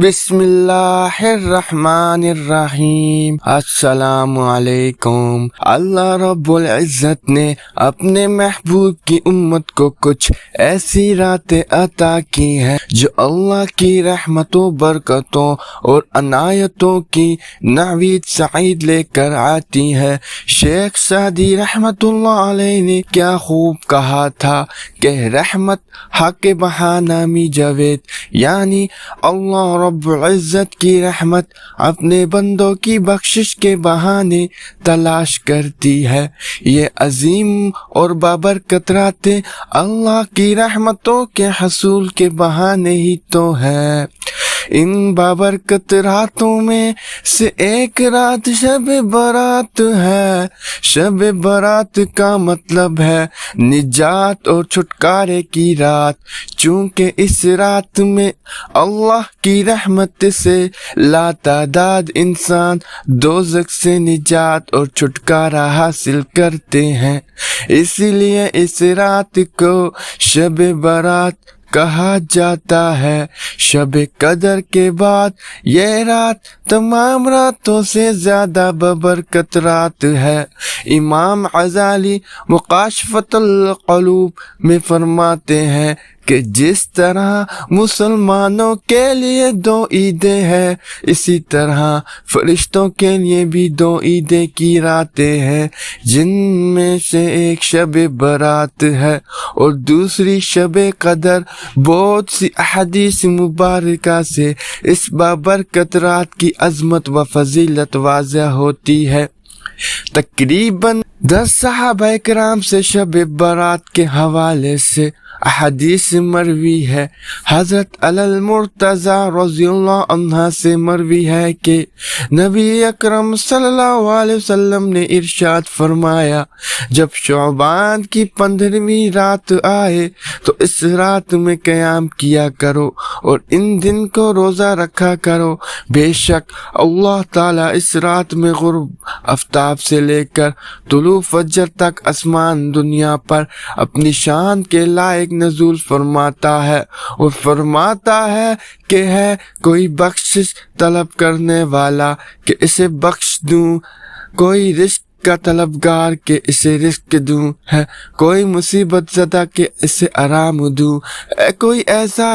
بسم اللہ الرحمن الرحیم۔ السلام علیکم۔ اللہ رب العزت نے اپنے محبوب کی امت کو کچھ ایسی راتیں عطا کی ہیں جو اللہ کی رحمتوں، برکتوں اور عنایتوں کی نوید سعید لے کر آتی ہے۔ شیخ سعدی رحمت اللہ علیہ نے کیا خوب کہا تھا کہ رحمت حق بہانہ می جاوید، یعنی اللہ رب العزت کی رحمت اپنے بندوں کی بخشش کے بہانے تلاش کرتی ہے۔ یہ عظیم اور بابرکت راتیں اللہ کی رحمتوں کے حصول کے بہانے ہی تو ہے۔ ان بابرکت راتوں میں سے ایک رات شب برات ہے۔ شب برات کا مطلب ہے نجات اور چھٹکارے کی رات، چونکہ اس رات میں اللہ کی رحمت سے لاتعداد انسان دوزخ سے نجات اور چھٹکارا حاصل کرتے ہیں، اسی لیے اس رات کو شب برات کہا جاتا ہے۔ شب قدر کے بعد یہ رات تمام راتوں سے زیادہ ببرکت رات ہے۔ امام غزالی مکاشفۃ القلوب میں فرماتے ہیں کہ جس طرح مسلمانوں کے لیے 2 عیدیں ہیں، اسی طرح فرشتوں کے لیے بھی 2 عیدیں کی راتیں ہیں، جن میں سے ایک شب برات ہے اور دوسری شب قدر۔ بہت سی احادیث مبارکہ سے اس بابرکت رات کی عظمت و فضیلت واضح ہوتی ہے۔ تقریباً 10 صحابہ کرام سے شب برات کے حوالے سے احادیث مروی ہے۔ حضرت علی المرتضی رضی اللہ عنہ سے مروی ہے کہ نبی اکرم صلی اللہ علیہ وسلم نے ارشاد فرمایا، جب شعبان کی 15ویں رات آئے تو اس رات میں قیام کیا کرو اور ان دن کو روزہ رکھا کرو، بے شک اللہ تعالیٰ اس رات میں غروب آفتاب سے لے کر طلوع فجر تک آسمان دنیا پر اپنی شان کے لائق نزول فرماتا ہے اور فرماتا ہے کہ ہے کوئی بخشش طلب کرنے والا کہ اسے بخش دوں، کوئی رزق کا طلبگار کہ اسے رزق دوں، ہے کوئی مصیبت زدہ کہ اسے آرام دوں، کوئی ایسا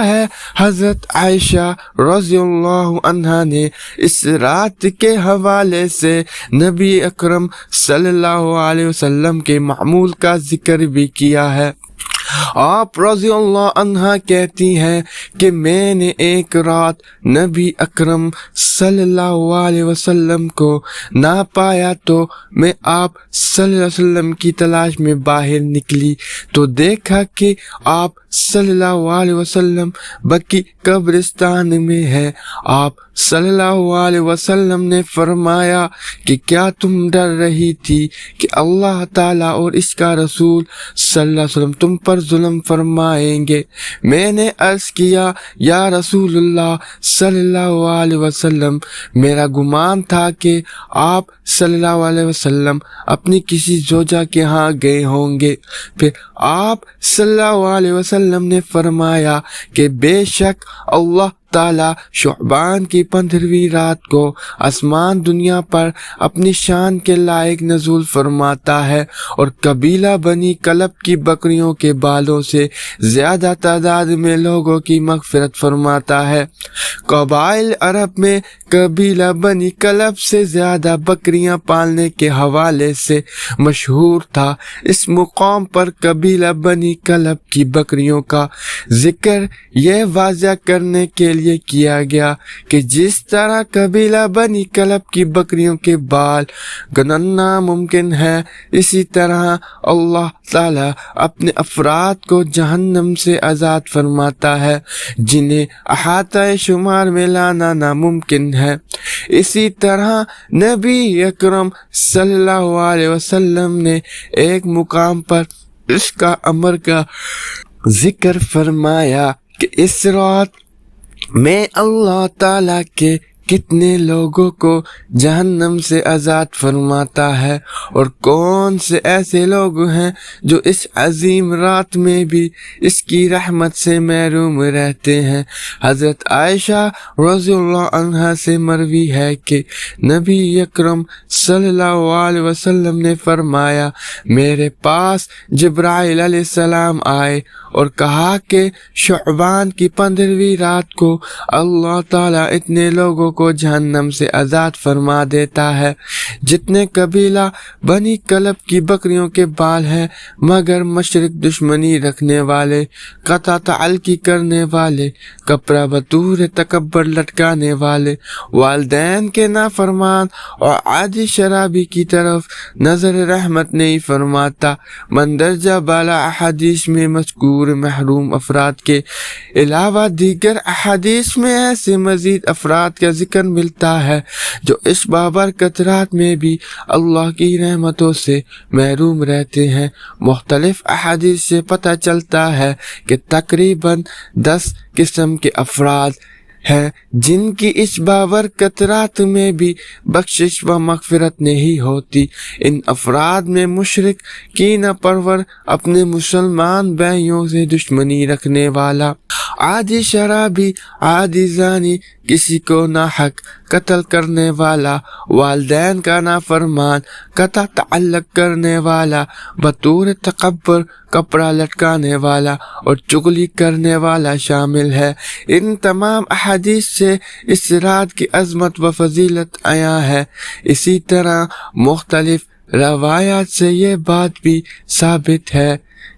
ہے۔ حضرت عائشہ رضی اللہ عنہا نے اس رات کے حوالے سے نبی اکرم صلی اللہ علیہ وسلم کے معمول کا ذکر بھی کیا ہے۔ آپ رضی اللہ عنہا کہتی ہیں کہ میں نے ایک رات نبی اکرم صلی اللہ علیہ وسلم کو نہ پایا تو میں آپ صلی اللہ علیہ وسلم کی تلاش میں باہر نکلی تو دیکھا کہ آپ صلی اللہ علیہ وسلم بقی قبرستان میں ہے۔ آپ صلی اللہ علیہ وسلم نے فرمایا کہ کیا تم ڈر رہی تھی کہ اللہ تعالیٰ اور اس کا رسول صلی اللہ علیہ وسلم تم پر ظلم فرمائیں گے؟ میں نے عرض کیا، یا رسول اللہ صلی اللہ علیہ وسلم، میرا گمان تھا کہ آپ صلی اللہ علیہ وسلم اپنی کسی زوجہ کے ہاں گئے ہوں گے۔ پھر آپ صلی اللہ علیہ وسلم نے فرمایا کہ بے شک اللہ تعالیٰ شعبان کی 15ویں رات کو آسمان دنیا پر اپنی شان کے لائق نزول فرماتا ہے اور قبیلہ بنی کلب کی بکریوں کے بالوں سے زیادہ تعداد میں لوگوں کی مغفرت فرماتا ہے۔ قبائل عرب میں قبیلہ بنی کلب سے زیادہ بکریاں پالنے کے حوالے سے مشہور تھا۔ اس مقام پر قبیلہ بنی کلب کی بکریوں کا ذکر یہ واضح کرنے کے لیے کیا گیا کہ جس طرح قبیلہ بنی کلب کی بکریوں کے بال گننا ممکن ہے، اسی طرح اللہ تعالیٰ اپنے افراد کو جہنم سے آزاد فرماتا ہے جنہیں احاطہ شمار میں لانا ناممکن ہے۔ اسی طرح نبی اکرم صلی اللہ علیہ وسلم نے ایک مقام پر اس کا امر کا ذکر فرمایا کہ اس رات میں اللہ تعالیٰ کے کتنے لوگوں کو جہنم سے آزاد فرماتا ہے، اور کون سے ایسے لوگ ہیں جو اس عظیم رات میں بھی اس کی رحمت سے محروم رہتے ہیں۔ حضرت عائشہ رضی اللہ عنہا سے مروی ہے کہ نبی اکرم صلی اللہ علیہ وسلم نے فرمایا، میرے پاس جبرائیل علیہ السلام آئے اور کہا کہ شعبان کی 15ویں رات کو اللہ تعالیٰ اتنے لوگوں کو جہنم سے آزاد فرما دیتا ہے جتنے قبیلہ بنی کلب کی بکریوں کے بال ہیں، مگر مشرق دشمنی رکھنے والے، قطع تعلقی کرنے والے، کپڑا بطور تکبر لٹکانے والے، والدین کے نافرمان اور عادی شرابی کی طرف نظر رحمت نہیں فرماتا۔ مندرجہ بالا احادیث میں مذکور محروم افراد کے علاوہ دیگر احادیث میں ایسے مزید افراد کا ذکر ملتا ہے جو اس بابرکت رات میں بھی اللہ کی رحمتوں سے محروم رہتے ہیں۔ مختلف احادیث سے پتہ چلتا ہے کہ تقریباً 10 قسم کے افراد ہیں جن کی اس بابرکت رات میں بھی بخشش و مغفرت نہیں ہوتی۔ ان افراد میں مشرک، کینہ پرور، اپنے مسلمان بھائیوں سے دشمنی رکھنے والا، عادی شرابی، عادی زانی، کسی کو ناحق قتل کرنے والا، والدین کا نافرمان، قطع تعلق کرنے والا، بطور تکبر کپڑا لٹکانے والا اور چغلی کرنے والا شامل ہے۔ ان تمام احادیث سے اس رات کی عظمت و فضیلت عیاں ہے۔ اسی طرح مختلف روایات سے یہ بات بھی ثابت ہے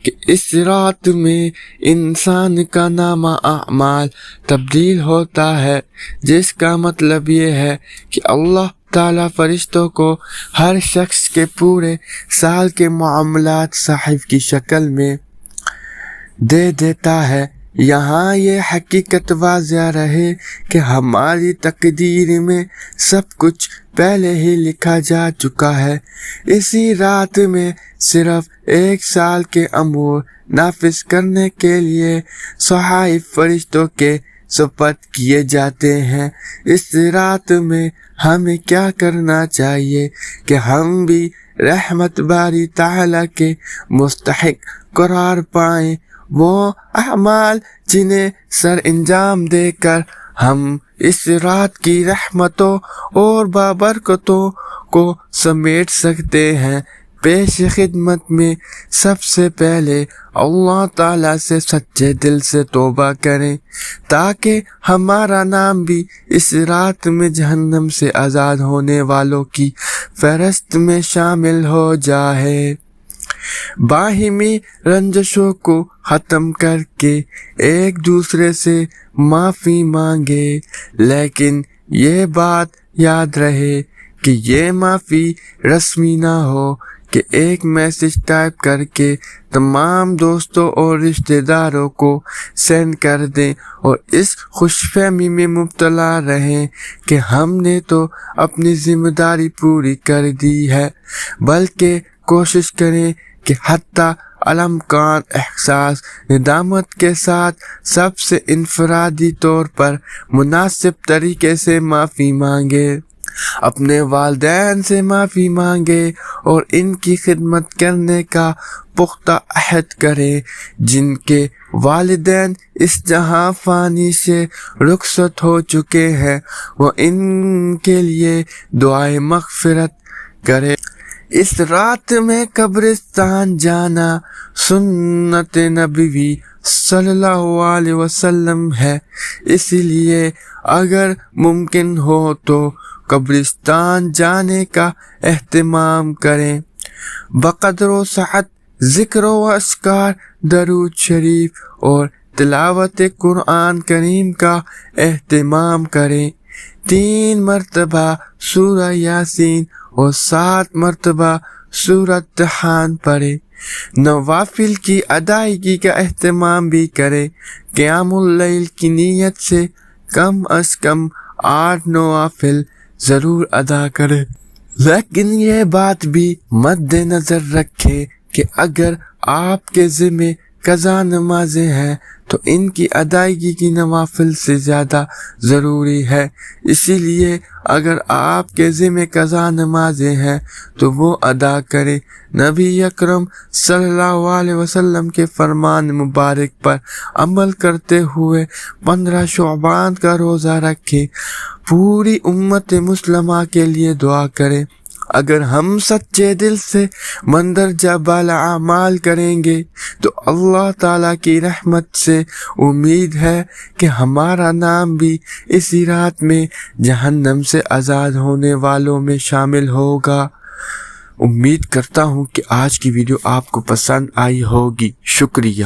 کہ اس رات میں انسان کا نامہ اعمال تبدیل ہوتا ہے، جس کا مطلب یہ ہے کہ اللہ تعالیٰ فرشتوں کو ہر شخص کے پورے سال کے معاملات صحیفے کی شکل میں دے دیتا ہے۔ یہاں یہ حقیقت واضح رہے کہ ہماری تقدیر میں سب کچھ پہلے ہی لکھا جا چکا ہے۔ اسی رات میں صرف 1 سال کے امور نافذ کرنے کے لیے صحائف فرشتوں کے سپرد کیے جاتے ہیں۔ اس رات میں ہمیں کیا کرنا چاہیے کہ ہم بھی رحمت باری تعالیٰ کے مستحق قرار پائیں، وہ اعمال جنہیں سر انجام دے کر ہم اس رات کی رحمتوں اور بابرکتوں کو سمیٹ سکتے ہیں۔ پیش خدمت میں سب سے پہلے اللہ تعالیٰ سے سچے دل سے توبہ کریں تاکہ ہمارا نام بھی اس رات میں جہنم سے آزاد ہونے والوں کی فہرست میں شامل ہو جائے۔ باہمی رنجشوں کو ختم کر کے ایک دوسرے سے معافی مانگے، لیکن یہ بات یاد رہے کہ یہ معافی رسمی نہ ہو کہ ایک میسج ٹائپ کر کے تمام دوستوں اور رشتہ داروں کو سینڈ کر دیں اور اس خوش فہمی میں مبتلا رہیں کہ ہم نے تو اپنی ذمہ داری پوری کر دی ہے، بلکہ کوشش کریں کہ حتیٰ الامکان احساس ندامت کے ساتھ سب سے انفرادی طور پر مناسب طریقے سے معافی مانگے، اپنے والدین سے معافی مانگے اور ان کی خدمت کرنے کا پختہ عہد کریں۔ جن کے والدین اس جہاں فانی سے رخصت ہو چکے ہیں وہ ان کے لیے دعائے مغفرت کرے۔ اس رات میں قبرستان جانا سنت نبوی صلی اللہ علیہ وسلم ہے، اس لیے اگر ممکن ہو تو قبرستان جانے کا اہتمام کریں۔ بقدر و سعت ذکر و اذکار، درود شریف اور تلاوت قرآن کریم کا اہتمام کریں۔ 3 مرتبہ سورہ یاسین اور 7 مرتبہ سورہ طحان پڑھیں۔ نوافل کی ادائیگی کا اہتمام بھی کریں۔ قیام اللیل کی نیت سے کم از کم 8 نوافل ضرور ادا کریں، لیکن یہ بات بھی مد نظر رکھیں کہ اگر آپ کے ذمہ قضا نمازیں ہیں تو ان کی ادائیگی کی نوافل سے زیادہ ضروری ہے۔ اسی لیے اگر آپ کے ذمہ قضا نمازیں ہیں تو وہ ادا کرے۔ نبی اکرم صلی اللہ علیہ وسلم کے فرمان مبارک پر عمل کرتے ہوئے 15 شعبان کا روزہ رکھے۔ پوری امت مسلمہ کے لیے دعا کرے۔ اگر ہم سچے دل سے مندرجہ بالا اعمال کریں گے تو اللہ تعالیٰ کی رحمت سے امید ہے کہ ہمارا نام بھی اسی رات میں جہنم سے آزاد ہونے والوں میں شامل ہوگا۔ امید کرتا ہوں کہ آج کی ویڈیو آپ کو پسند آئی ہوگی۔ شکریہ۔